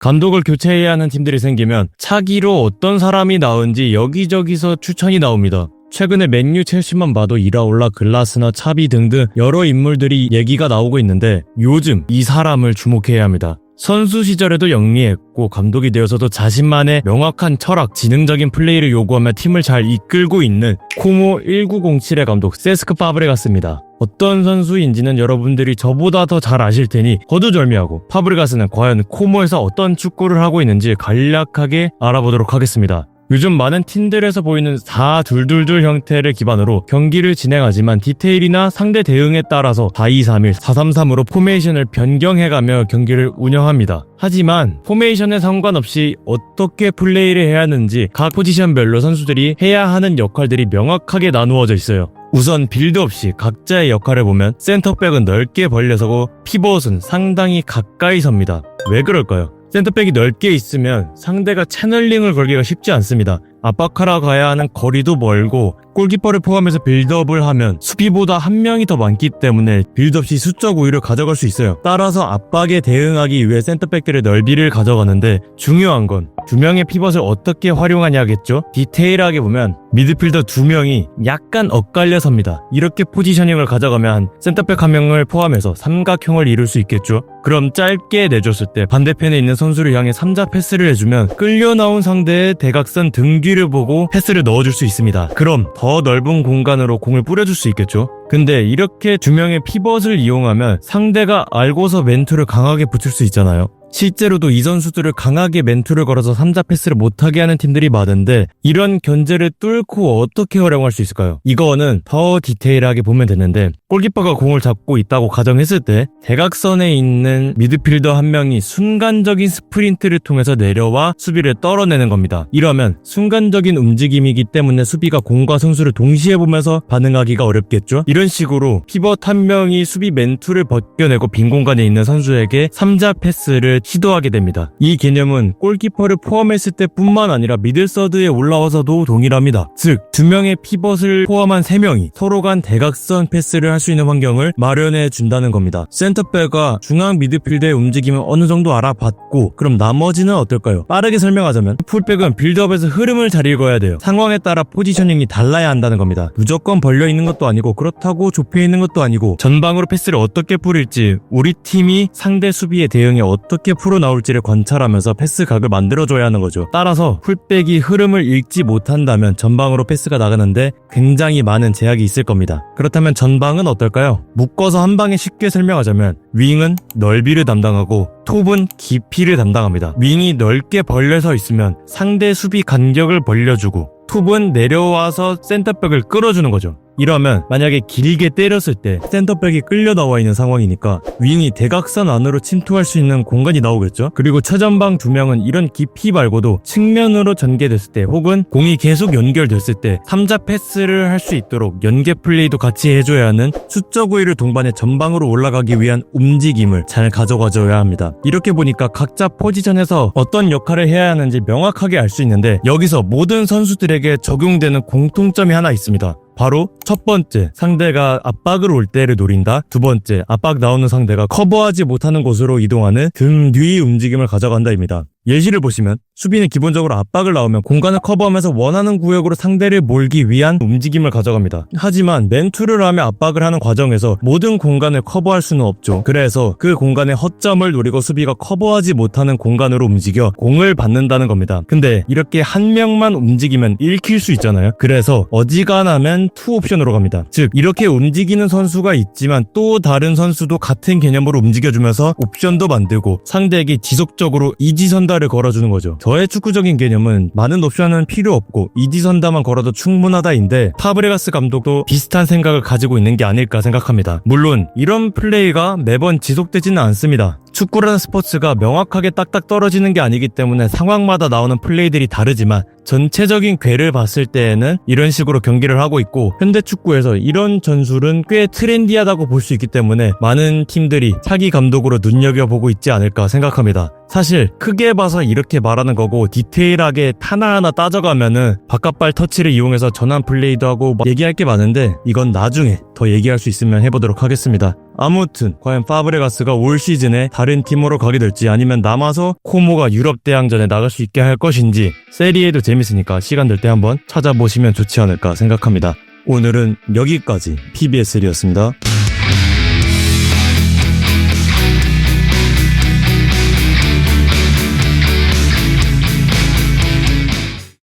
감독을 교체해야 하는 팀들이 생기면 차기로 어떤 사람이 나온지 여기저기서 추천이 나옵니다. 최근에 맨유, 첼시만 봐도 이라올라, 글라스너, 차비 등등 여러 인물들이 얘기가 나오고 있는데 요즘 이 사람을 주목해야 합니다. 선수 시절에도 영리했고 감독이 되어서도 자신만의 명확한 철학, 지능적인 플레이를 요구하며 팀을 잘 이끌고 있는 코모 1907의 감독 세스크 파브레가스입니다. 어떤 선수인지는 여러분들이 저보다 더 잘 아실 테니 거두절미하고 파브레가스는 과연 코모에서 어떤 축구를 하고 있는지 간략하게 알아보도록 하겠습니다. 요즘 많은 팀들에서 보이는 4-2-2-2 형태를 기반으로 경기를 진행하지만 디테일이나 상대 대응에 따라서 4-2-3-1, 4-3-3으로 포메이션을 변경해가며 경기를 운영합니다. 하지만 포메이션에 상관없이 어떻게 플레이를 해야 하는지 각 포지션별로 선수들이 해야 하는 역할들이 명확하게 나누어져 있어요. 우선 빌드 없이 각자의 역할을 보면 센터백은 넓게 벌려서고 피벗은 상당히 가까이 섭니다. 왜 그럴까요? 센터백이 넓게 있으면 상대가 채널링을 걸기가 쉽지 않습니다. 압박하러 가야 하는 거리도 멀고 골키퍼를 포함해서 빌드업을 하면 수비보다 한 명이 더 많기 때문에 빌드업 시 수적 우위를 가져갈 수 있어요. 따라서 압박에 대응하기 위해 센터백들의 넓이를 가져가는데 중요한 건 두 명의 피벗을 어떻게 활용하냐겠죠? 디테일하게 보면 미드필더 2명이 약간 엇갈려 섭니다. 이렇게 포지셔닝을 가져가면 센터백 한 명을 포함해서 삼각형을 이룰 수 있겠죠? 그럼 짧게 내줬을 때 반대편에 있는 선수를 향해 3자 패스를 해주면 끌려 나온 상대의 대각선 등 뒤를 보고 패스를 넣어줄 수 있습니다. 그럼 더 넓은 공간으로 공을 뿌려줄 수 있겠죠? 근데 이렇게 두 명의 피벗을 이용하면 상대가 알고서 맨투를 강하게 붙일 수 있잖아요. 실제로도 이 선수들을 강하게 맨투를 걸어서 3자 패스를 못하게 하는 팀들이 많은데 이런 견제를 뚫고 어떻게 활용할 수 있을까요? 이거는 더 디테일하게 보면 되는데 골키퍼가 공을 잡고 있다고 가정했을 때 대각선에 있는 미드필더 한 명이 순간적인 스프린트를 통해서 내려와 수비를 떨어내는 겁니다. 이러면 순간적인 움직임이기 때문에 수비가 공과 선수를 동시에 보면서 반응하기가 어렵겠죠? 이런 식으로 피벗 한 명이 수비 맨투를 벗겨내고 빈 공간에 있는 선수에게 3자 패스를 시도하게 됩니다. 이 개념은 골키퍼를 포함했을 때뿐만 아니라 미들서드에 올라와서도 동일합니다. 즉, 두 명의 피벗을 포함한 3명이 서로 간 대각선 패스를 할 수 있는 환경을 마련해 준다는 겁니다. 센터백과 중앙 미드필드의 움직임을 어느 정도 알아봤고 그럼 나머지는 어떨까요? 빠르게 설명하자면 풀백은 빌드업에서 흐름을 잘 읽어야 돼요. 상황에 따라 포지셔닝이 달라야 한다는 겁니다. 무조건 벌려 있는 것도 아니고 그렇다고 좁혀 있는 것도 아니고 전방으로 패스를 어떻게 뿌릴지 우리 팀이 상대 수비에 대응해 어떻게 풀어나올지를 관찰하면서 패스각을 만들어줘야 하는 거죠. 따라서 풀백이 흐름을 읽지 못한다면 전방으로 패스가 나가는데 굉장히 많은 제약이 있을 겁니다. 그렇다면 전방은 어떨까요? 묶어서 한 방에 쉽게 설명하자면 윙은 넓이를 담당하고 톱은 깊이를 담당합니다. 윙이 넓게 벌려서 있으면 상대 수비 간격을 벌려주고 톱은 내려와서 센터백을 끌어주는 거죠. 이러면 만약에 길게 때렸을 때 센터백이 끌려 나와 있는 상황이니까 윙이 대각선 안으로 침투할 수 있는 공간이 나오겠죠. 그리고 최전방 2명은 이런 깊이 말고도 측면으로 전개됐을 때 혹은 공이 계속 연결됐을 때 3자 패스를 할 수 있도록 연계 플레이도 같이 해줘야 하는 수적 우위를 동반해 전방으로 올라가기 위한 움직임을 잘 가져가줘야 합니다. 이렇게 보니까 각자 포지션에서 어떤 역할을 해야 하는지 명확하게 알 수 있는데 여기서 모든 선수들에게 적용되는 공통점이 하나 있습니다. 바로 첫 번째, 상대가 압박을 올 때를 노린다. 두 번째, 압박 나오는 상대가 커버하지 못하는 곳으로 이동하는 등 뒤 움직임을 가져간다입니다. 예시를 보시면 수비는 기본적으로 압박을 나오면 공간을 커버하면서 원하는 구역으로 상대를 몰기 위한 움직임을 가져갑니다. 하지만 맨투를 하며 압박을 하는 과정에서 모든 공간을 커버할 수는 없죠. 그래서 그 공간의 허점을 노리고 수비가 커버하지 못하는 공간으로 움직여 공을 받는다는 겁니다. 근데 이렇게 한 명만 움직이면 읽힐 수 있잖아요. 그래서 어지간하면 투 옵션으로 갑니다. 즉 이렇게 움직이는 선수가 있지만 또 다른 선수도 같은 개념으로 움직여주면서 옵션도 만들고 상대에게 지속적으로 이지선다를 걸어주는 거죠. 저의 축구적인 개념은 많은 옵션은 필요 없고 이지선다만 걸어도 충분하다인데 파브레가스 감독도 비슷한 생각을 가지고 있는 게 아닐까 생각합니다. 물론 이런 플레이가 매번 지속되지는 않습니다. 축구라는 스포츠가 명확하게 딱딱 떨어지는 게 아니기 때문에 상황마다 나오는 플레이들이 다르지만 전체적인 궤를 봤을 때에는 이런 식으로 경기를 하고 있고 현대 축구에서 이런 전술은 꽤 트렌디하다고 볼 수 있기 때문에 많은 팀들이 차기 감독으로 눈여겨보고 있지 않을까 생각합니다. 사실 크게 봐서 이렇게 말하는 거고 디테일하게 하나하나 따져가면은 바깥발 터치를 이용해서 전환 플레이도 하고 얘기할 게 많은데 이건 나중에 더 얘기할 수 있으면 해보도록 하겠습니다. 아무튼 과연 파브레가스가 올 시즌에 다른 팀으로 가게 될지 아니면 남아서 코모가 유럽 대항전에 나갈 수 있게 할 것인지 세리에도 재밌으니까 시간 될 때 한번 찾아보시면 좋지 않을까 생각합니다. 오늘은 여기까지 PBS1이었습니다.